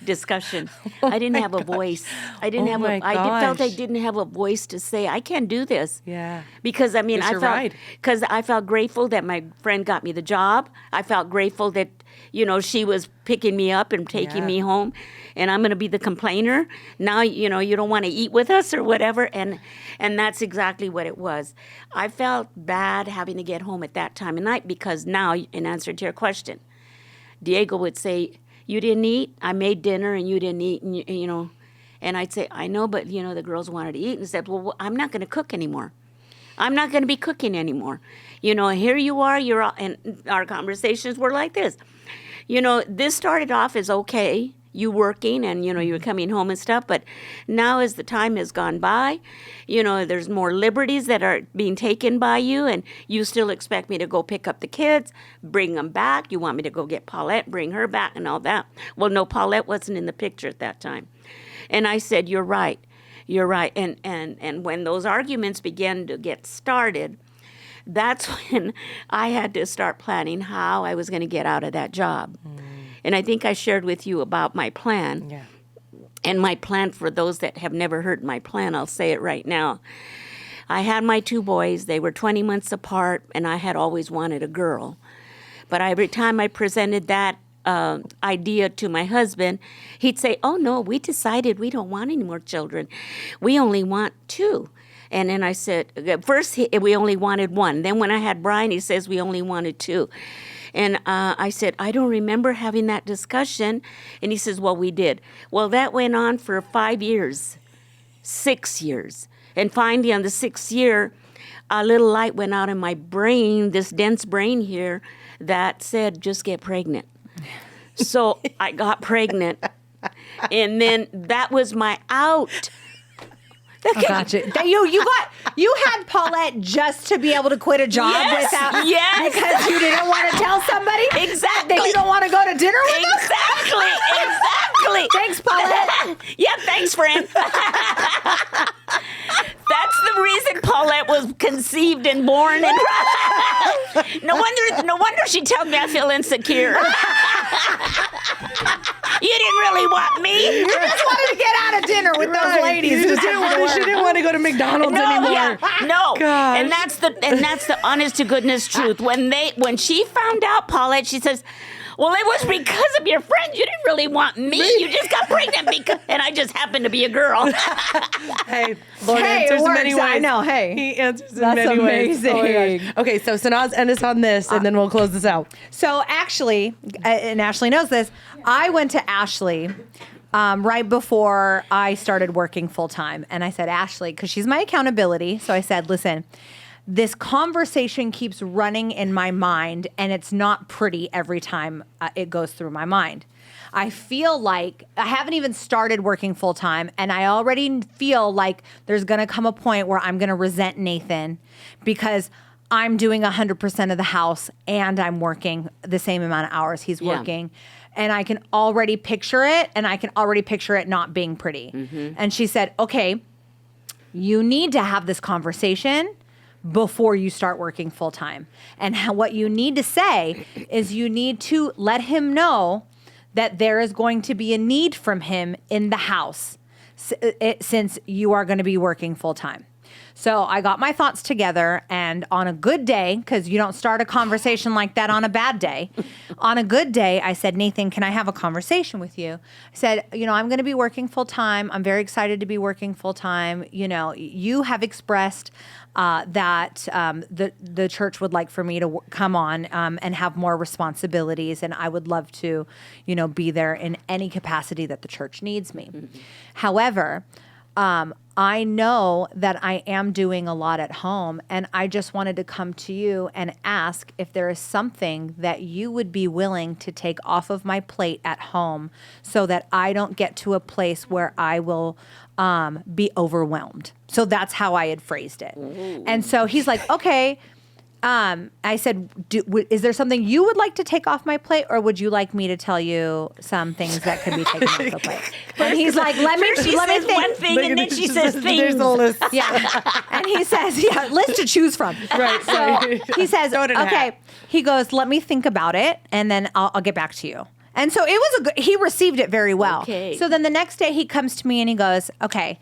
discussion. I didn't have a voice. I didn't have my felt I gosh. didn't have a voice to say, I can't do this. Yeah. Because, I mean, It's I your felt, ride. because I felt grateful that my friend got me the job. I felt grateful that, she was picking me up and taking me home. And I'm going to be the complainer. Now, you don't want to eat with us or whatever. And that's exactly what it was. I felt bad having to get home at that time of night because now, in answer to your question, Diego would say, you didn't eat? I made dinner and you didn't eat, and and I'd say, I know, but, the girls wanted to eat. And said, well, I'm not going to cook anymore. I'm not going to be cooking anymore. Here you are, and our conversations were like this. This started off as okay, you working and, you were coming home and stuff, but now as the time has gone by, there's more liberties that are being taken by you, and you still expect me to go pick up the kids, bring them back. You want me to go get Paulette, bring her back and all that. Well, no, Paulette wasn't in the picture at that time. And I said, you're right. You're right. And when those arguments began to get started, that's when I had to start planning how I was going to get out of that job. And I think I shared with you about my plan. Yeah. And my plan, for those that have never heard my plan, I'll say it right now. I had my 2 boys. They were 20 months apart, and I had always wanted a girl. But every time I presented that idea to my husband, he'd say, oh, no, we decided we don't want any more children. We only want 2. And then I said, first we only wanted 1. Then when I had Brian, he says we only wanted 2. And I said, I don't remember having that discussion. And he says, well, we did. Well, that went on for 5 years, 6 years. And finally, on the 6th year, a little light went out in my brain, this dense brain here, that said, just get pregnant. So I got pregnant. And then that was my out. I got you. You had Paulette just to be able to quit a job without because you didn't want to tell somebody Exactly. that you don't want to go to dinner with us. Exactly. Thanks, Paulette. Yeah, thanks, friend. That's the reason Paulette was conceived and born. And no wonder she tells me I feel insecure. You didn't really want me. You just wanted to get out of dinner with those ladies. She didn't want to go to McDonald's anymore. No. Gosh. And that's the honest to goodness truth. When she found out, Paulette, she says, well, it was because of your friends. You didn't really want me. You just got pregnant and I just happened to be a girl. Hey, Lord answers in many ways. I know. Hey, He answers in That's many ways. amazing. Oh my gosh. Okay, so Sanaz, end us on this, and then we'll close this out. So actually, and Ashlee knows this, I went to Ashlee right before I started working full time. And I said, Ashlee, because she's my accountability. So I said, listen, this conversation keeps running in my mind, and it's not pretty every time it goes through my mind. I feel like I haven't even started working full time, and I already feel like there's going to come a point where I'm going to resent Nathan because I'm doing 100% of the house and I'm working the same amount of hours he's working. And I can already picture it, and I can already picture it not being pretty. Mm-hmm. And she said, okay, you need to have this conversation before you start working full time. And what you need to say is you need to let him know that there is going to be a need from him in the house since you are going to be working full time. So I got my thoughts together, and on a good day, because you don't start a conversation like that on a bad day, on a good day, I said, Nathan, can I have a conversation with you? I said, I'm going to be working full time. I'm very excited to be working full time. You have expressed that the church would like for me to come on and have more responsibilities, and I would love to, be there in any capacity that the church needs me. Mm-hmm. However, I know that I am doing a lot at home, and I just wanted to come to you and ask if there is something that you would be willing to take off of my plate at home so that I don't get to a place where I will be overwhelmed. So that's how I had phrased it. Ooh. And so he's like, okay. I said, is there something you would like to take off my plate, or would you like me to tell you some things that could be taken off the plate? And he's like, let me think. One thing, and then she says things. There's a list. Yeah. And he says, list to choose from. Right. So he says, okay. He goes, let me think about it, and then I'll get back to you. And so it was he received it very well. Okay. So then the next day he comes to me and he goes, okay,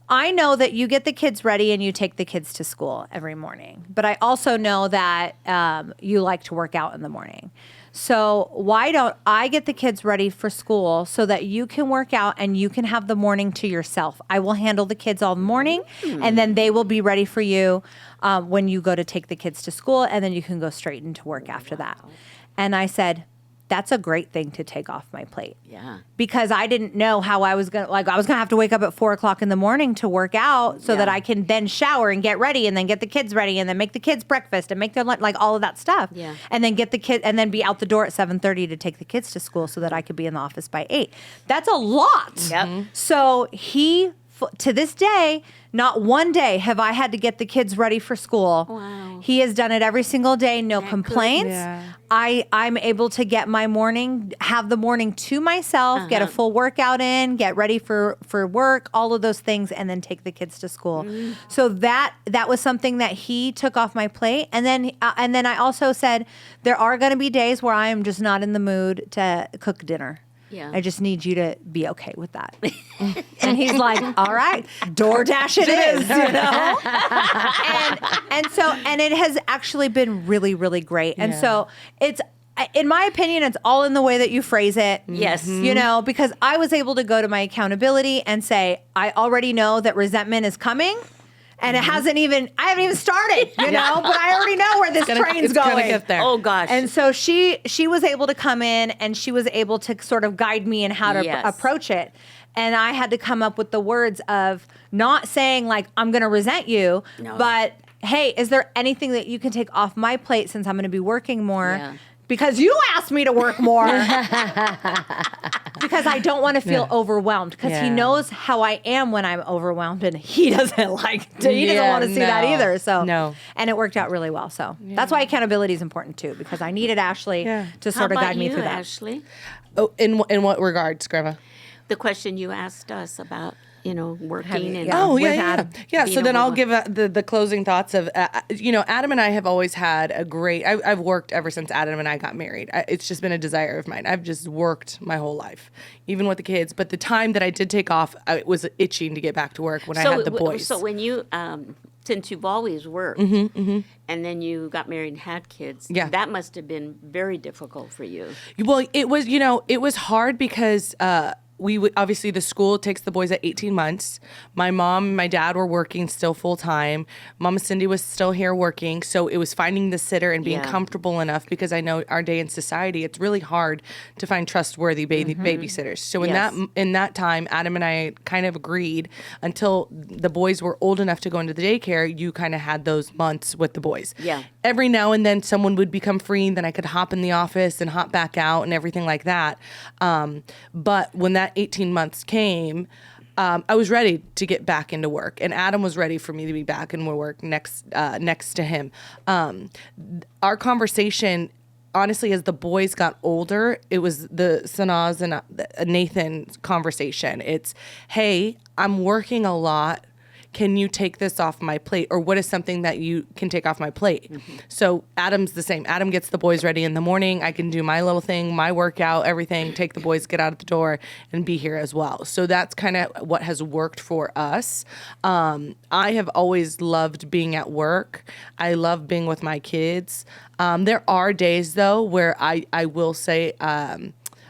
I know that you get the kids ready and you take the kids to school every morning, but I also know that you like to work out in the morning. So why don't I get the kids ready for school so that you can work out and you can have the morning to yourself? I will handle the kids all morning, and then they will be ready for you when you go to take the kids to school, and then you can go straight into work after that. And I said, that's a great thing to take off my plate. Yeah. Because I didn't know how I was going to, I was going to have to wake up at 4:00 in the morning to work out so that I can then shower and get ready and then get the kids ready and then make the kids breakfast and make their lunch, all of that stuff. Yeah. And then get the kid and then be out the door at 7:30 to take the kids to school so that I could be in the office by 8. That's a lot. Yep. So to this day, not one day have I had to get the kids ready for school. Wow. He has done it every single day, no complaints. Yeah. I'm able to get my morning, have the morning to myself, get a full workout in, get ready for work, all of those things, and then take the kids to school. So that was something that he took off my plate. And then I also said, there are going to be days where I am just not in the mood to cook dinner. Yeah. I just need you to be okay with that. And he's like, all right, DoorDash it is, and it has actually been really, really great. And so it's, in my opinion, it's all in the way that you phrase it. Yes. Because I was able to go to my accountability and say, I already know that resentment is coming. And I haven't even started, but I already know where this train's going. Get there. Oh gosh. And so she was able to come in and she was able to sort of guide me in how to approach it. And I had to come up with the words of not saying I'm going to resent you, but hey, is there anything that you can take off my plate since I'm going to be working more? Yeah. Because you asked me to work more. Because I don't want to feel overwhelmed. Because he knows how I am when I'm overwhelmed, and he doesn't want to see that either. So and it worked out really well. So that's why accountability is important too. Because I needed Ashlee to sort of guide me through that. Ashlee? Oh, in what regards, Grandma? The question you asked us about, working and Adam. So then I'll give the closing thoughts of, Adam and I have always had a great, I've worked ever since Adam and I got married. It's just been a desire of mine. I've just worked my whole life, even with the kids. But the time that I did take off, I was itching to get back to work when I had the boys. So when you, since you've always worked and then you got married and had kids, that must have been very difficult for you. Well, it was hard because, obviously the school takes the boys at 18 months. My mom and my dad were working still full time. Mama Cindy was still here working. So it was finding the sitter and being comfortable enough, because I know our day in society, it's really hard to find trustworthy babysitters. So in that time, Adam and I kind of agreed until the boys were old enough to go into the daycare, you kind of had those months with the boys. Yeah. Every now and then someone would become free, and then I could hop in the office and hop back out and everything like that. But when that 18 months came, I was ready to get back into work, and Adam was ready for me to be back in work next to him. Our conversation, honestly, as the boys got older, it was the Sanaz and Nathan conversation. It's, hey, I'm working a lot. Can you take this off my plate? Or what is something that you can take off my plate? So Adam's the same. Adam gets the boys ready in the morning. I can do my little thing, my workout, everything, take the boys, get out of the door, and be here as well. So that's kind of what has worked for us. I have always loved being at work. I love being with my kids. There are days, though, where I will say,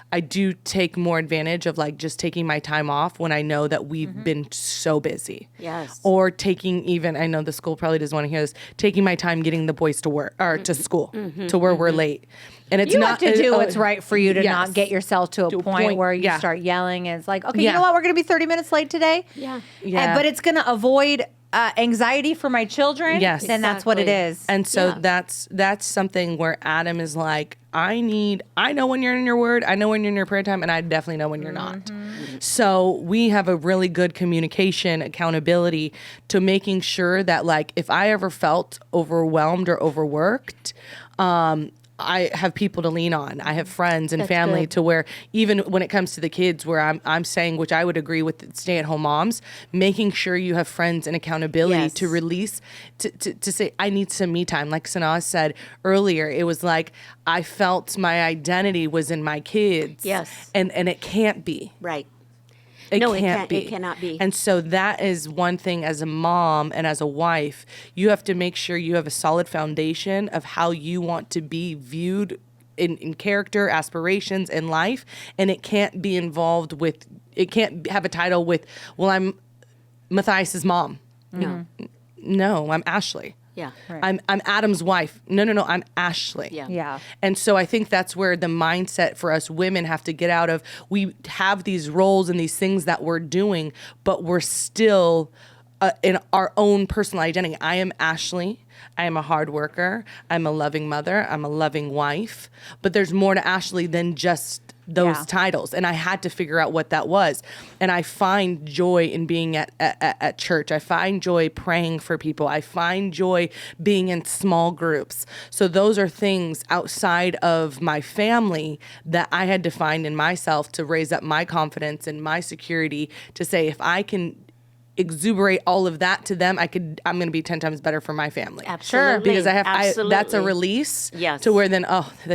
I do take more advantage of just taking my time off when I know that we've been so busy. Yes. Or taking even, I know the school probably doesn't want to hear this, taking my time getting the boys to work or to school to where we're late. And it's you not have to do what's right for you to yes. not get yourself to a point where you start yelling. And it's like, okay, you know what? We're going to be 30 minutes late today. Yeah. But it's going to avoid anxiety for my children. Yes. Then that's what it is. And so that's something where Adam is like, I know when you're in your word, I know when you're in your prayer time, and I definitely know when you're not. So we have a really good communication, accountability to making sure that if I ever felt overwhelmed or overworked, I have people to lean on. I have friends and That's family good. to where even when it comes to the kids, where I'm saying, which I would agree with stay-at-home moms, making sure you have friends and accountability Yes. to release, to say, I need some me time. Like Sanaz said earlier, it was like I felt my identity was in my kids. Yes. And it can't be. Right. It No, can't be. it cannot be. And so that is one thing as a mom and as a wife, you have to make sure you have a solid foundation of how you want to be viewed in character, aspirations, in life. And it can't be involved with, it can't have a title with, well, I'm Matthias's mom. No. No, I'm Ashlee. Yeah. I'm Adam's wife. No, I'm Ashlee. Yeah. Yeah. And so I think that's where the mindset for us women have to get out of. We have these roles and these things that we're doing, but we're still in our own personal identity. I am Ashlee. I am a hard worker. I'm a loving mother. I'm a loving wife. But there's more to Ashlee than just those Yeah. titles. And I had to figure out what that was. And I find joy in being at church. I find joy praying for people. I find joy being in small groups. So those are things outside of my family that I had to find in myself to raise up my confidence and my security to say, if I can exuberate all of that to them, I'm going to be 10 times better for my family. Absolutely. Because that's a Absolutely. release. Yes. To where then,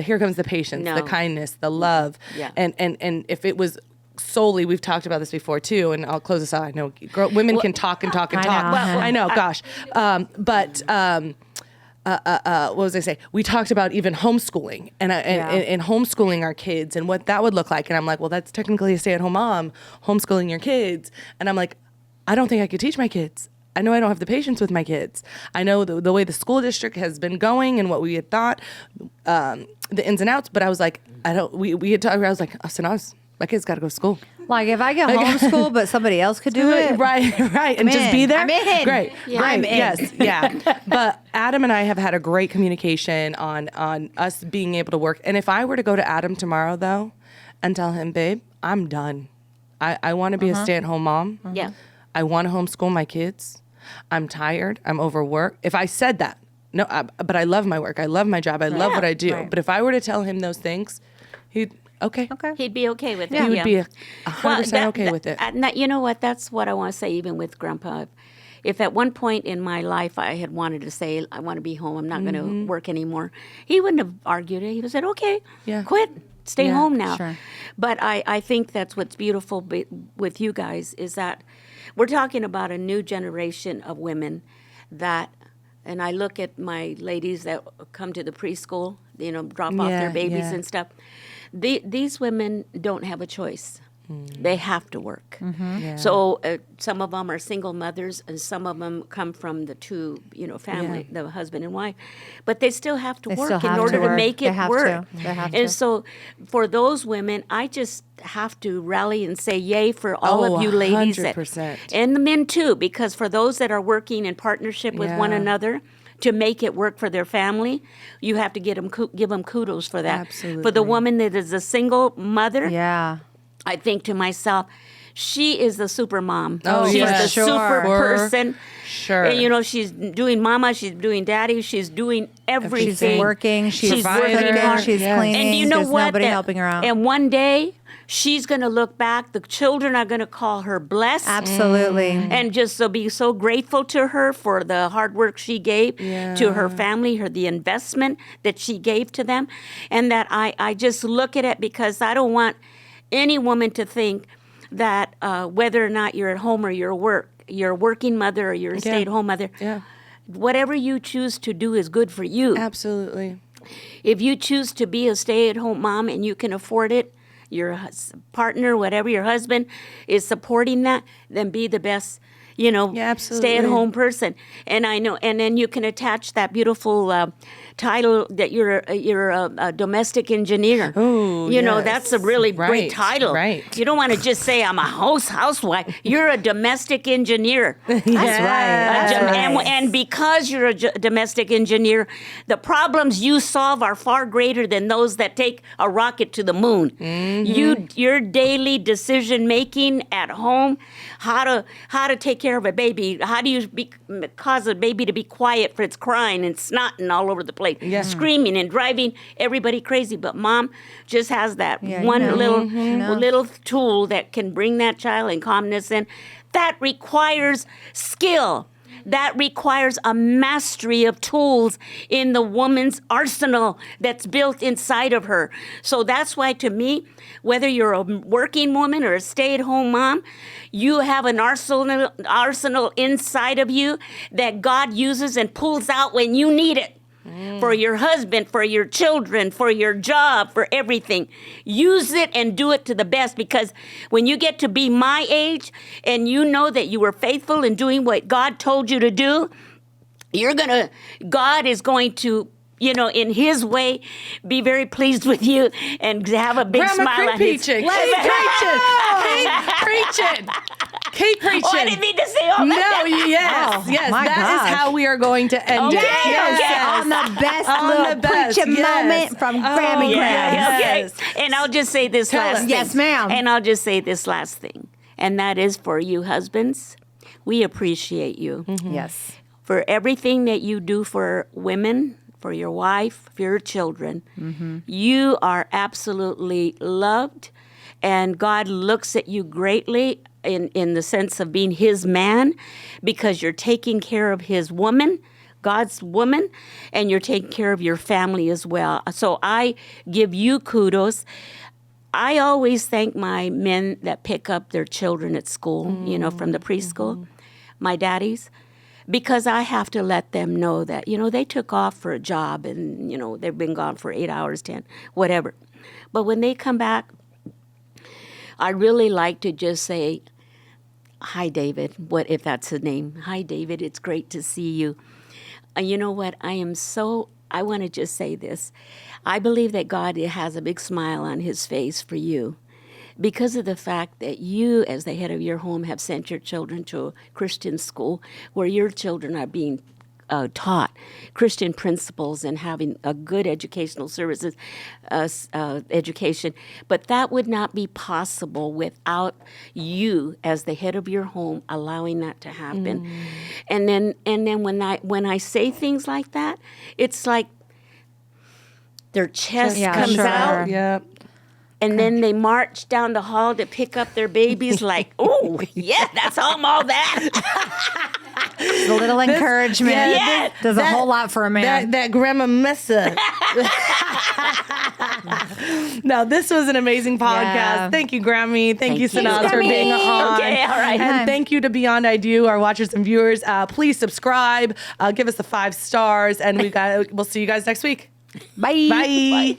here comes the patience, No. the kindness, the love. Yeah. And if it was solely, we've talked about this before too, and I'll close this out. I know women can talk and talk and I talk. know. Well, I know, gosh. What was I say? We talked about even homeschooling and homeschooling our kids and what that would look like. And I'm like, well, that's technically a stay-at-home mom, homeschooling your kids. And I'm like, I don't think I could teach my kids. I know I don't have the patience with my kids. I know the way the school district has been going and what we had thought, the ins and outs. But I was like, we had talked. I was like, Sanaz, my kids got to go to school. Like if I get homeschooled, but somebody else could do it. Right. And just be there. I'm in. Great. Yeah. Great. I'm in. Yes. Yeah. But Adam and I have had a great communication on us being able to work. And if I were to go to Adam tomorrow, though, and tell him, babe, I'm done. I want to be a stay-at-home mom. Yeah. I want to homeschool my kids. I'm tired. I'm overworked. If I said that, no, but I love my work. I love my job. I love what I do. Right. But if I were to tell him those things, okay. He'd be okay with it. He would yeah. be 100% okay with it. You know what? That's what I want to say even with Grandpa. If at one point in my life I had wanted to say, I want to be home, I'm not going to work anymore, he wouldn't have argued it. He would have said, okay, Yeah. quit. Stay Yeah, home now. sure. But I think that's what's beautiful with you guys is that we're talking about a new generation of women that, and I look at my ladies that come to the preschool, drop off their babies yeah. and stuff. These women don't have a choice. They have to work. Yeah. So some of them are single mothers, and some of them come from the two, family, the husband and wife. But they still have to They work still in have order to to work. make They it have work. to. They have and to. so for those women, I just have to rally and say yay for all of you ladies. 100%. And the men too, because for those that are working in partnership with one Yeah. another, to make it work for their family, you have to give them kudos for that. For the Absolutely. woman that is a single mother, Yeah. I think to myself, she is the super mom. Oh, she's yeah. the Sure. super person. Sure. And, she's doing mama, she's doing daddy, she's doing everything. She's working. She's working cooking. hard. She's Yes. cleaning. And do you know There's what? nobody That- helping her out. And one day, she's going to look back. The children are going to call her blessed. Absolutely. And just be so grateful to her for the hard work she gave to her family, the investment that she gave to them. And that I just look at it because I don't want any woman to think that whether or not you're at home or you're a working mother or you're a stay-at-home mother, whatever you choose to do is good for you. Absolutely. If you choose to be a stay-at-home mom and you can afford it, your partner, whatever your husband is supporting that, then be the best, absolutely. stay-at-home person. And I know, and then you can attach that beautiful title that you're a domestic engineer. Oh, yes. That's a really Right, great title. right. You don't want to just say I'm a housewife. You're a domestic engineer. That's right. That's right. And because you're a domestic engineer, the problems you solve are far greater than those that take a rocket to the moon. Your daily decision making at home, how to take care of a baby? How do you cause a baby to be quiet for its crying and snotting all over the place, screaming and driving everybody crazy? But mom just has that little tool that can bring that child and calmness in. That requires skill. That requires a mastery of tools in the woman's arsenal that's built inside of her. So that's why, to me, whether you're a working woman or a stay-at-home mom, you have an arsenal inside of you that God uses and pulls out when you need it. For your husband, for your children, for your job, for everything. Use it and do it to the best, because when you get to be my age and you know that you were faithful in doing what God told you to do, God is going to, in his way, be very pleased with you and have a big smile on his face. Keep preaching. Oh, I didn't mean to say all that. No, yes. That is how we are going to end it. On the best preaching moment from Grammy Grams. Okay. And I'll just say this last thing. Yes, ma'am. And I'll just say this last thing. And that is, for you husbands, we appreciate you. Yes. For everything that you do for women, for your wife, for your children. You are absolutely loved, and God looks at you greatly in the sense of being his man, because you're taking care of his woman, God's woman, and you're taking care of your family as well. So I give you kudos. I always thank my men that pick up their children at school, from the preschool, my daddies, because I have to let them know that, they took off for a job and, they've been gone for 8 hours, 10, whatever. But when they come back, I really like to just say, hi, David, what if that's his name? Hi, David, it's great to see you. You know what? I want to just say this. I believe that God has a big smile on his face for you because of the fact that you, as the head of your home, have sent your children to a Christian school where your children are being taught Christian principles and having a good educational services education. But that would not be possible without you, as the head of your home, allowing that to happen. And then when I say things like that, it's like their chest comes out. Yep. And then they march down the hall to pick up their babies like, oh, yeah, that's all that. A little encouragement does a whole lot for a man. That Grandma Mesa. No, this was an amazing podcast. Yeah. Thank you, Grammy. Thank you, Sanaz, for Grammy. being on. Okay, all right. And thank you to Beyond I Do, our watchers and viewers. Please subscribe. Give us the 5 stars. And we'll see you guys next week. Bye. Bye.